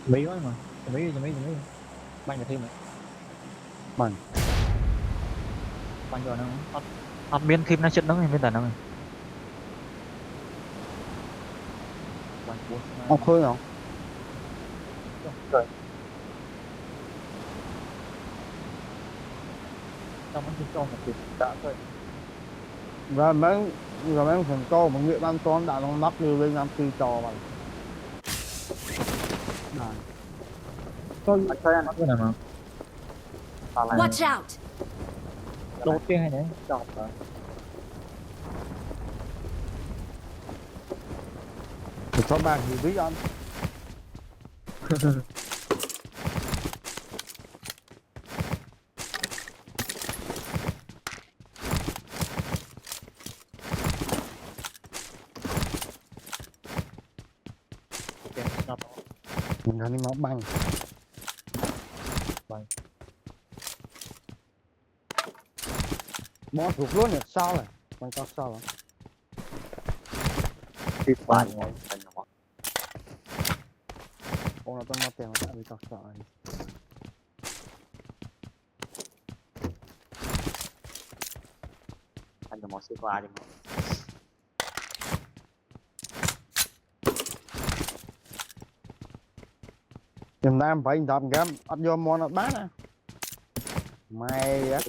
Mỹ quá mà Mỹ banh là thêm này Banh rồi nó miên thêm nó chất đó miên tàn nó banh bốn không khơi không rồi xong nó cho một việc đã thôi rồi mấy thằng cô mà nguyện ban toán đã lòng nắp như bên năm tư trò mà tôi chơi ăn cái này mà Watch out! đốt cái hay đấy chọc rồi thì cho bạn thì biết ăn mình đi máu băng bó thuộc luôn được sao rồi băng có sao rồi đi bàn con là con máu tiền nó bị có sao rồi anh một xíu qua đi Việt Nam phải đập game ăn vô món nó bán à mày á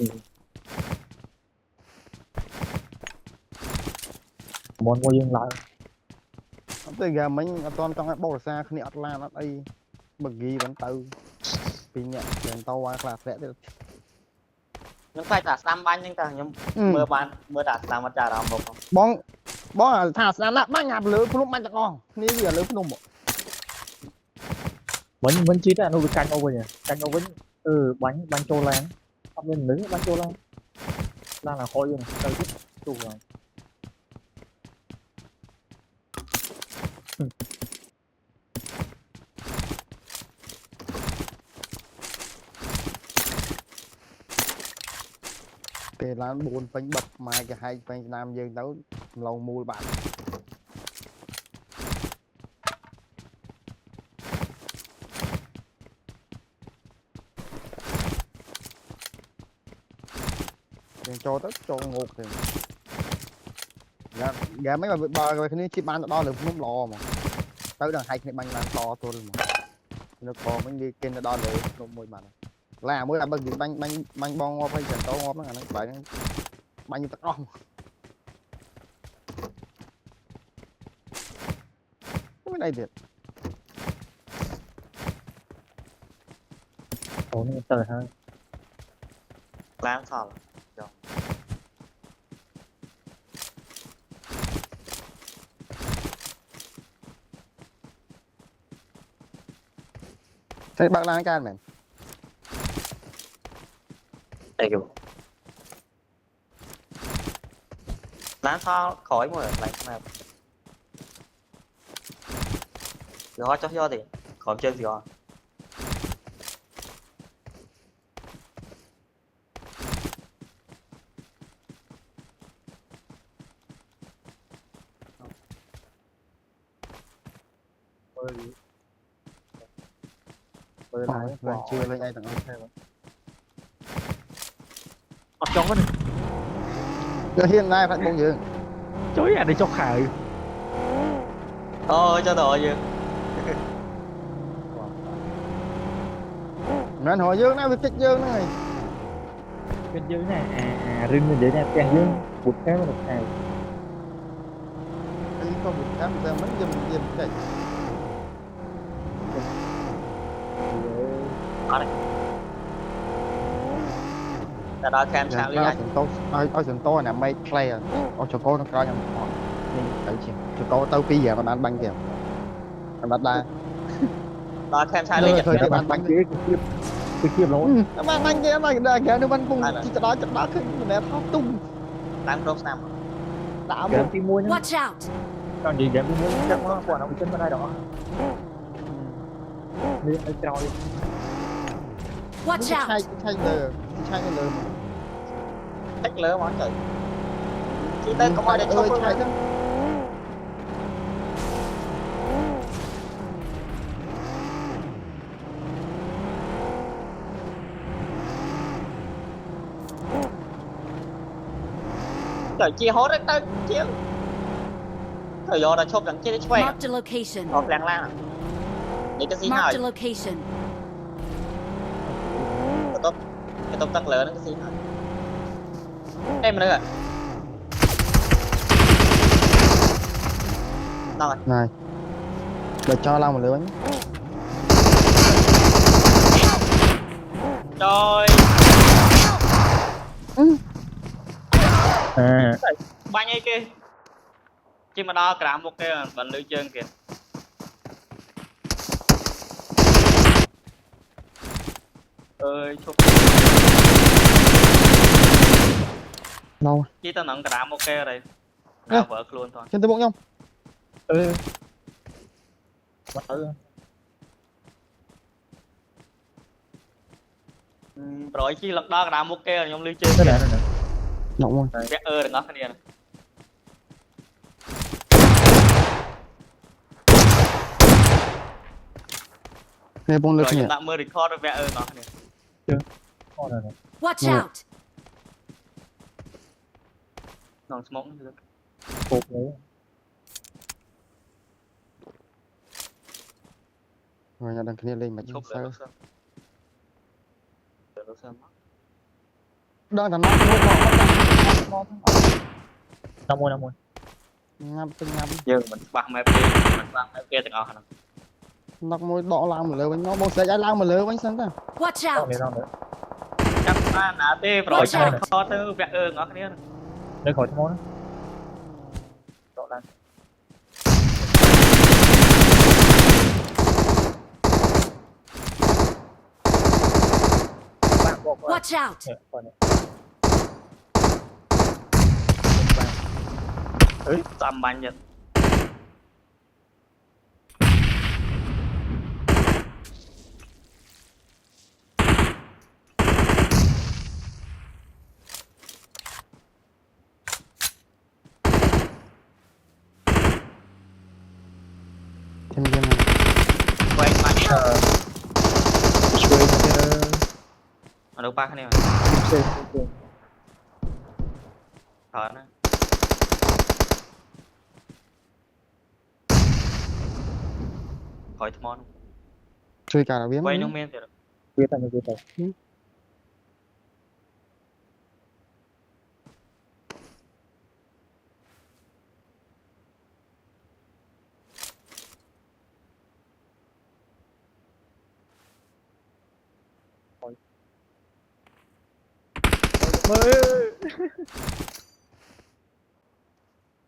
món mua dương lại tới game mình toàn trong cái bộ xa khi ăn lan ở đây bực ghi vẫn từ vì nhận tiền tàu qua là sẽ được những phải trả xăm bánh nhưng ta nhưng mưa ban mưa đạt xăm mà trả ra một bó là thả ra là băng ngạp lưới lúc băng cho con ní gì là lưới phun bộ vẫn chỉ là nó bị canh over nhỉ canh over bánh trâu lan không nên nướng bánh trâu lan là khói luôn đây chứ tu rồi thì là buồn phanh bập mai cái hai phanh nam dương đấu lâu mua bạn cho tất cho ngột thì gà mấy bà cái này chip ăn đo được không lò mà tới đằng hai cái băng lan to thôi mà nó còn mấy đi kênh đo được không mùi mà là mới làm băng băng bon ngon phải chẳng to ngon nó phải băng như tắc on cái này thiệt ổn nó trời hơn lan sao thế bạn lan can này đây kiểu lan sao khỏi mà lại nào rồi cho thì khỏi chơi gì rồi lên chưa lên ai tặng mặt trống quá cái hiện nay phải bông dương chối à để cho khải ôi cho đội gì nên hồi dương nó bị kích dương này bên dưới này rinh bên dưới này kẹt dưới bụt cái mà được này đi có một đám ra mấy dùm chạy ta đó kem sang lý ở sân tôi là mấy player ở chỗ cô nó coi nhầm nhưng tự chuyện chỗ cô tao bây giờ còn ăn băng kìa còn bắt đa đó kem sang lý thôi thì ăn băng kia lỗi nó mang băng kia mà kìa nó băng cùng chỉ cho đó khi mẹ thao tung đang rốt năm đã game một tìm mua nhá Watch out! còn gì game tìm mua chắc nó quả nó bị chân bên đây đó đi ở trò đi Watch out! hai lờ mà thích lớn món trời chỉ tới có ai để chốt chạy đó trời chia hốt đấy tới chia thời giờ là chốt đằng chia để xoay Marked a location. hộp làng lang để cái gì Marked a hỏi location. cái tốc tắc lớn cái gì hỏi em nữa rồi đâu rồi này để cho lao một lưới bánh trời À bao nhiêu kia chứ mà đo cả một cái vẫn lưu chân kìa ơi chụp đâu chỉ tao nặng cả một cái rồi nào vợ luôn thôi trên tay bụng nhau ừ ừ rồi chỉ lật đo cả một cái rồi nhung lưu chân cái kìa này nè nọng rồi vẽ đừng ngó cái này nghe bông lực rồi nhỉ chúng ta mơ record rồi vẽ ngó cái này con này nè Watch Yeah. out. non smoke cột nữa rồi nhà đằng kia lên mà chụp sao được sao đang thằng nó năm mươi ngắm từng ngắm giờ mình bằng map kia từng ngó hả nó môi đỏ lao một lưới bánh nó bông sẽ giải lao một lưới bánh sáng ta Watch đâu out. này đâu nữa chắc là nã tê rồi Watch out. kho tư vẽ ngó cái này đây khỏi món rõ ràng bạn bộ qua Watch out. con này tầm mạnh nhật trên game này quay mạnh chơi cái ở đâu ba cái này mà chơi thở nó khỏi món chơi cả là biến quay nó men thì biết là như thế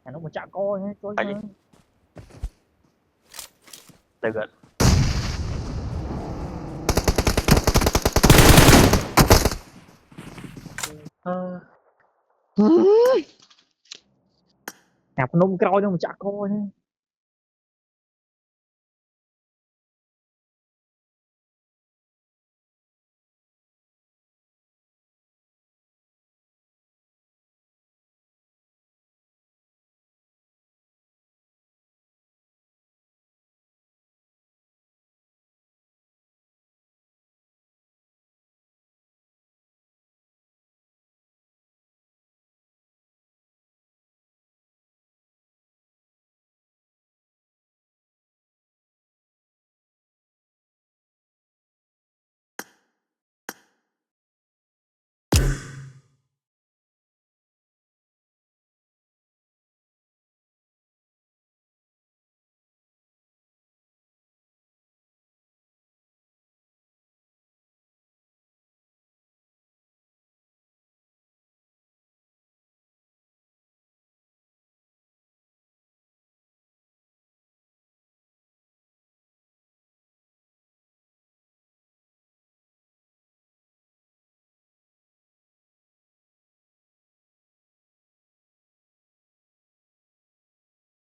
nó một chạm coi nhé coi Cái gì? được rồi nạp nôm coi nó một chạm coi nhé